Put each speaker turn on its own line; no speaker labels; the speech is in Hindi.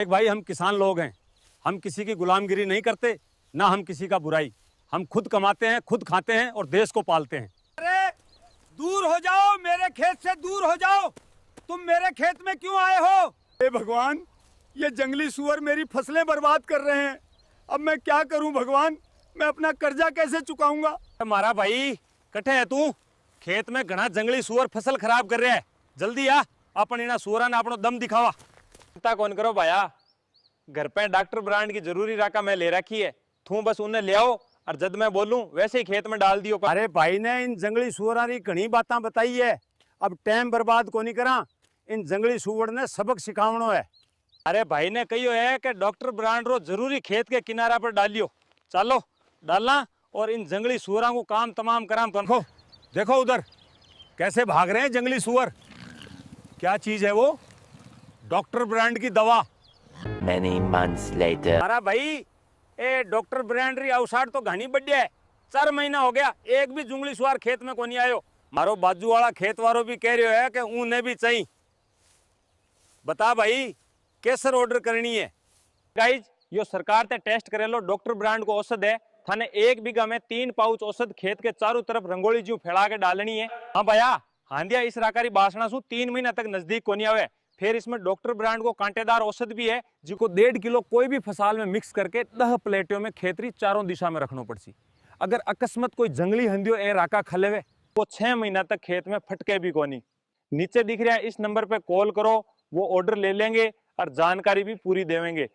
एक भाई, हम किसान लोग हैं। हम किसी की गुलामगिरी नहीं करते, ना हम किसी का बुराई। हम खुद कमाते हैं, खुद खाते हैं और देश को पालते हैं।
अरे दूर हो जाओ, मेरे खेत से दूर हो जाओ। तुम मेरे खेत में क्यों आए हो?
हे भगवान, ये जंगली सुअर मेरी फसलें बर्बाद कर रहे हैं। अब मैं क्या करूं भगवान? मैं अपना कर्जा कैसे चुकाऊंगा?
हमारा भाई कटे है तू, खेत में घना जंगली सुअर फसल खराब कर रहा है। जल्दी आ, अपन इना सुअरा ने अपनो दम दिखावा।
चिंता कौन करो भाया, घर पे डॉक्टर ब्रांड की जरूरी राका मैं ले रखी है। तू बस उन्हें ले आओ और जब मैं बोलूं वैसे ही खेत में डाल दियो।
अरे भाई ने इन जंगली सुअरा की घनी बातें बताई है। अब टाइम बर्बाद को नहीं करा, इन जंगली सुअर ने सबक सिखावनो है।
अरे भाई ने कहियो है कि डॉक्टर ब्रांड रो जरूरी खेत के किनारा पर डालियो। चलो डालना और इन जंगली सुअरा को काम तमाम कराम।
देखो देखो उधर कैसे भाग रहे हैं जंगली सुअर। क्या चीज है वो? डॉक्टर ब्रांड की दवा।
Many months later.
हमारा भाई ए डॉक्टर ब्रांड री औषध तो घनी बढ़िया है। 4 महीना हो गया, एक भी जंगली सुअर खेत में को नहीं आयो। मारो बाजू वाला खेत वालों भी कह रहे है कि उन्हें भी चाहिए। बता भाई कैसर ऑर्डर करनी है?
गाइज यो सरकार ते टेस्ट करेलो डॉक्टर ब्रांड को औषध है। थाने 1 बीघा में 3 पाउच औषध खेत के चारों तरफ रंगोली जी फैला के डालनी है। हाँ भैया, हांदिया इस राकारी बासना सु 3 महीना तक नजदीक को नहीं आवे। फिर इसमें डॉक्टर ब्रांड को कांटेदार औषध भी है, जिको 1.5 किलो कोई भी फसल में मिक्स करके 10 प्लेटों में खेतरी चारों दिशा में रखना पड़सी। अगर अकस्मात कोई जंगली हंदियो ए राका खलेवे वो 6 महीना तक खेत में फटके भी कोनी। नीचे दिख रहा है इस नंबर पे कॉल करो, वो ऑर्डर ले लेंगे और जानकारी भी पूरी देवेंगे।